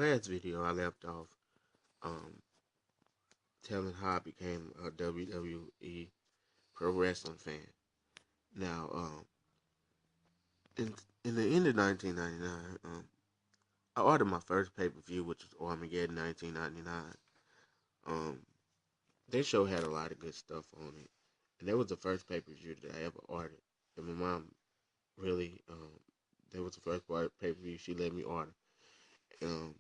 last video, I left off um, telling how I became a WWE pro wrestling fan. Now, in in the end of 1999, I ordered my first pay per view, which was Armageddon 1999. Um, that show had a lot of good stuff on it, and that was the first pay per view that I ever ordered. And my mom really, that was the first pay per view she let me order. Um,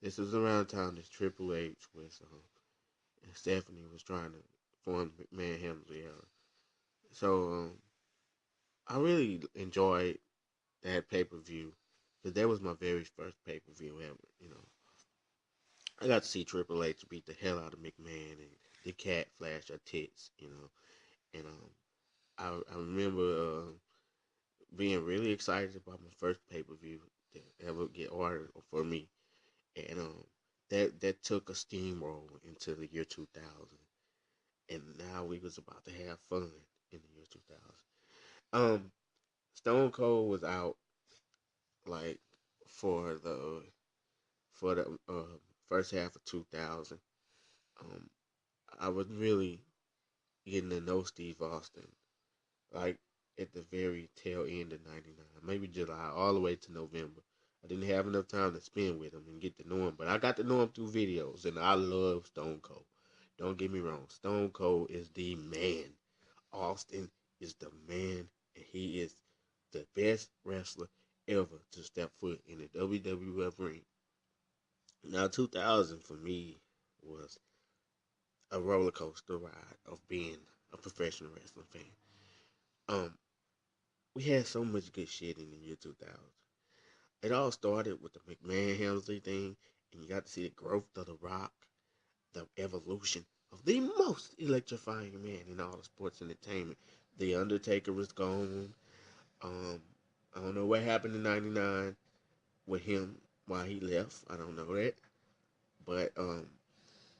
this was around the time that Triple H was, and Stephanie was trying to form the McMahon Helmsley era. So I really enjoyed that pay per view because that was my very first pay per view ever. I got to see Triple H beat the hell out of McMahon and the cat flash her tits. And I remember being really excited about my first pay per view that ever get ordered for me, and that took a steamroll into the year 2000, and now we was about to have fun in the year 2000. Stone Cold was out like for the first half of 2000. Um, I was really getting to know Steve Austin like at the very tail end of '99, maybe July, all the way to November. I didn't have enough time to spend with him and get to know him, but I got to know him through videos, and I love Stone Cold. Don't get me wrong, Stone Cold is the man. Austin is the man, and he is the best wrestler ever to step foot in the WWF ring. Now, 2000 for me was a roller coaster ride of being a professional wrestling fan. Um, we had so much good shit in the year 2000. It all started with the McMahon Helmsley thing, and you got to see the growth of The Rock, the evolution of the most electrifying man in all of sports entertainment. The Undertaker was gone. Um, I don't know what happened in '99 with him, why he left. I don't know that. But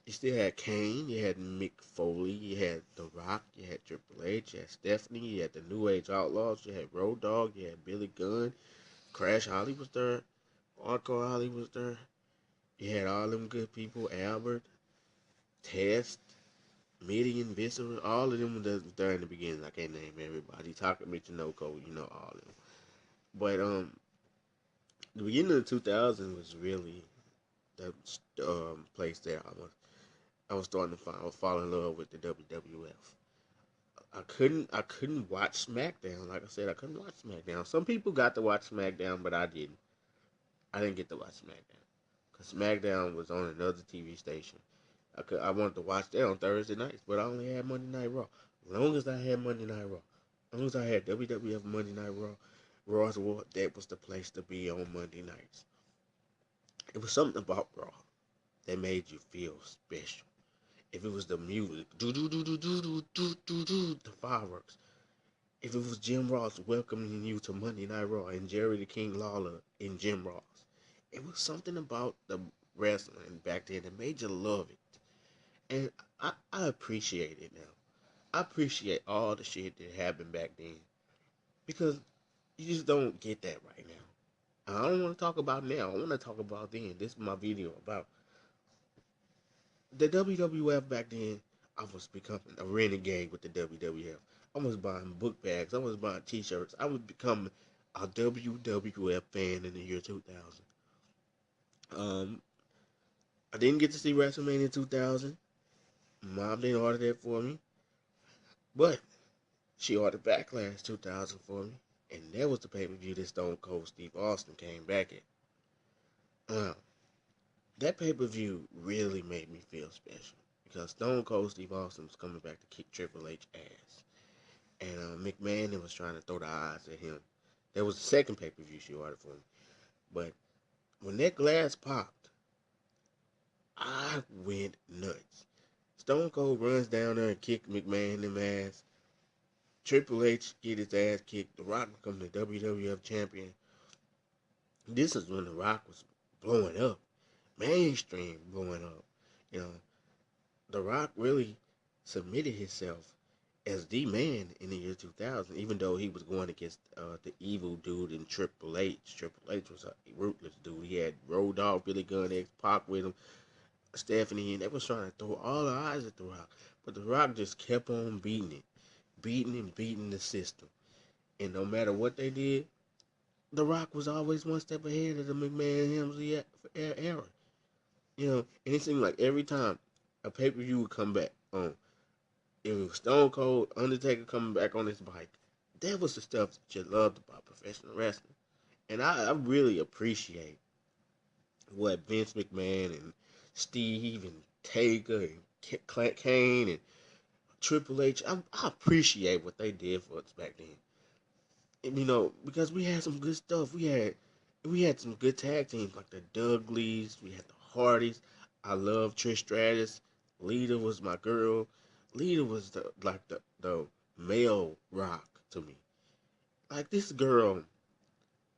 you still had Kane, you had Mick Foley, you had The Rock, you had Triple H, you had Stephanie, you had the New Age Outlaws, you had Road Dogg, you had Billy Gunn, Crash Holly was there, Hardcore Holly was there. You had all them good people, Albert, Test, Midian, Viscera, all of them was there in the beginning. I can't name everybody. Taka Michinoko, all of them. But the beginning of the 2000s was really the place that I was starting to fall in love with the WWF. I couldn't watch SmackDown. Like I said, I couldn't watch SmackDown. Some people got to watch SmackDown, but I didn't. I didn't get to watch SmackDown because SmackDown was on another TV station. I wanted to watch that on Thursday nights, but I only had Monday Night Raw. As long as I had Monday Night Raw, as long as I had WWF Monday Night Raw, Raw's War, that was the place to be on Monday nights. It was something about Raw that made you feel special. If it was the music, do do do do do do do do do, the fireworks. If it was Jim Ross welcoming you to Monday Night Raw and Jerry the King Lawler and Jim Ross, it was something about the wrestling back then that made you love it. And I appreciate it now. I appreciate all the shit that happened back then because you just don't get that right now. I don't want to talk about now. I want to talk about then. This is my video about the WWF back then. I was becoming a renegade with the WWF. I was buying book bags. I was buying T-shirts. I was becoming a WWF fan in the year 2000. Um, I didn't get to see WrestleMania 2000. Mom didn't order that for me, but she ordered Backlash 2000 for me, and that was the pay-per-view that Stone Cold Steve Austin came back at. Uh, that pay-per-view really made me feel special because Stone Cold Steve Austin was coming back to kick Triple H ass, and McMahon was trying to throw the eyes at him. That was the second pay-per-view she ordered for me, but when that glass popped, I went nuts. Stone Cold runs down there and kicked McMahon in the ass. Triple H get his ass kicked. The Rock become the WWF champion. This is when The Rock was blowing up, mainstream blowing up. You know, The Rock really submitted himself as the man in the year 2000, even though he was going against the evil dude in Triple H. Triple H was a ruthless dude. He had Road Dogg, Billy Gunn, X Pac with him, Stephanie, and they was trying to throw all the eyes at The Rock. But The Rock just kept on beating it, beating and beating the system. And no matter what they did, The Rock was always one step ahead of the McMahon Helmsley era. You know, and it seemed like every time a pay per view would come back on, it was Stone Cold, Undertaker coming back on his bike. That was the stuff that you loved about professional wrestling. And I really appreciate what Vince McMahon and Steve and Taker and Kane and Triple H, I appreciate what they did for us back then. And, you know, because we had some good stuff. We had some good tag teams like the Dudleys. We had the Hardys. I love Trish Stratus. Lita was my girl. Lita was the male Rock to me. Like this girl,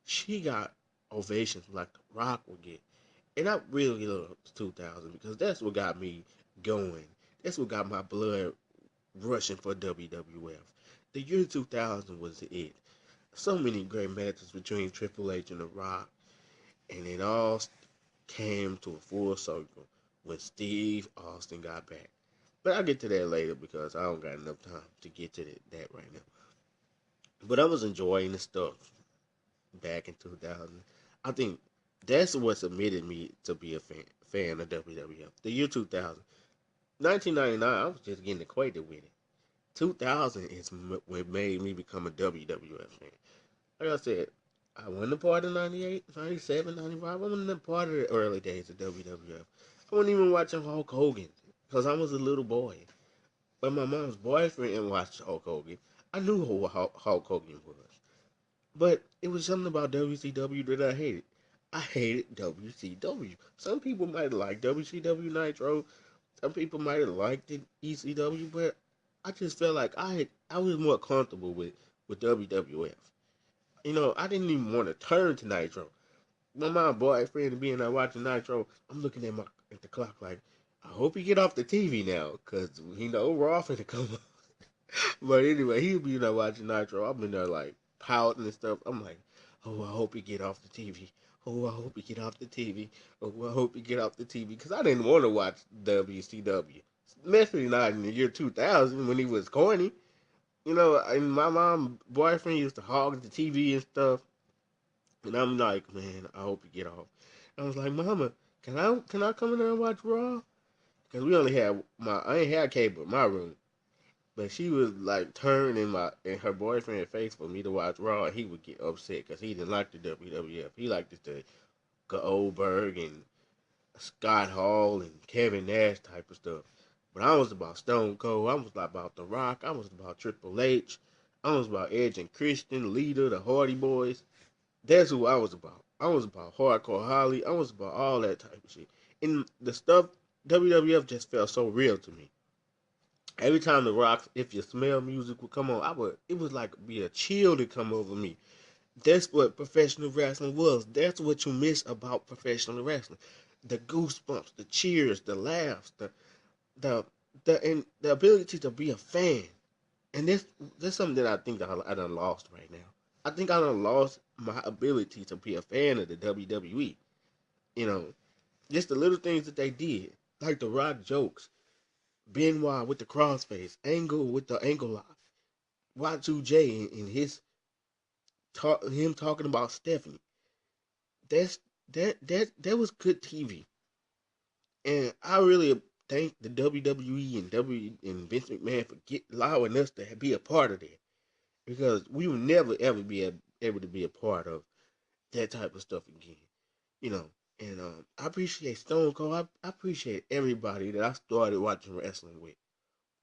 she got ovations like the Rock would get. And I really love 2000 because that's what got me going. That's what got my blood rushing for WWF. The year 2000 was it. So many great matches between Triple H and The Rock, and it all came to a full circle when Steve Austin got back. But I'll get to that later because I don't got enough time to get to that right now. But I was enjoying the stuff back in 2000. I think that's what submitted me to be a fan of WWF. The year 2000. 1999, I was just getting acquainted with it. 2000 is what made me become a WWF fan. Like I said, I wasn't a part of 98, 97, 95. I wasn't a part of the early days of WWF. I wasn't even watching Hulk Hogan because I was a little boy. But my mom's boyfriend watched Hulk Hogan. I knew who Hulk Hogan was. But it was something about WCW that I hated. I hated WCW. Some people might like WCW Nitro. Some people might have liked it, ECW, but I just felt like I was more comfortable with WWF. You know, I didn't even want to turn to Nitro. My boyfriend being there watching Nitro, I'm looking at the clock like, I hope he get off the TV now, cause you know Raw finna come on. But anyway, he'll be there watching Nitro. I'm in there like pouting and stuff. I'm like, oh, I hope he get off the TV. Oh, I hope he get off the TV. Oh, I hope he get off the TV. Because I didn't want to watch WCW. Especially not in the year 2000 when he was corny. You know, and my mom boyfriend used to hog the TV and stuff. And I'm like, man, I hope he get off. I was like, Mama, can I come in there and watch Raw? Because we only had I ain't had cable in my room. But she was like turned in her boyfriend's face for me to watch Raw. And he would get upset because he didn't like the WWF. He liked the Goldberg and Scott Hall and Kevin Nash type of stuff. But I was about Stone Cold. I was about The Rock. I was about Triple H. I was about Edge and Christian, Leader, the Hardy Boys. That's who I was about. I was about Hardcore Holly. I was about all that type of shit. And the stuff WWF just felt so real to me. Every time the Rocks, if you smell music would come on, it was like be a chill to come over me. That's what professional wrestling was. That's what you miss about professional wrestling. The goosebumps, the cheers, the laughs, the and the ability to be a fan. And that's something that I think I done lost right now. I think I done lost my ability to be a fan of the WWE. You know, just the little things that they did, like the Rock jokes, Benoit with the crossface, Angle with the ankle lock, Y2J and him talking about Stephanie. That's that was good TV, and I really thank the WWE and Vince McMahon for allowing us to be a part of that because we will never ever be able to be a part of that type of stuff again. You know, and I appreciate Stone Cold. I appreciate everybody that I started watching wrestling with.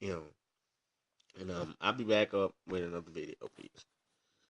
You know, and I'll be back up with another video. Peace.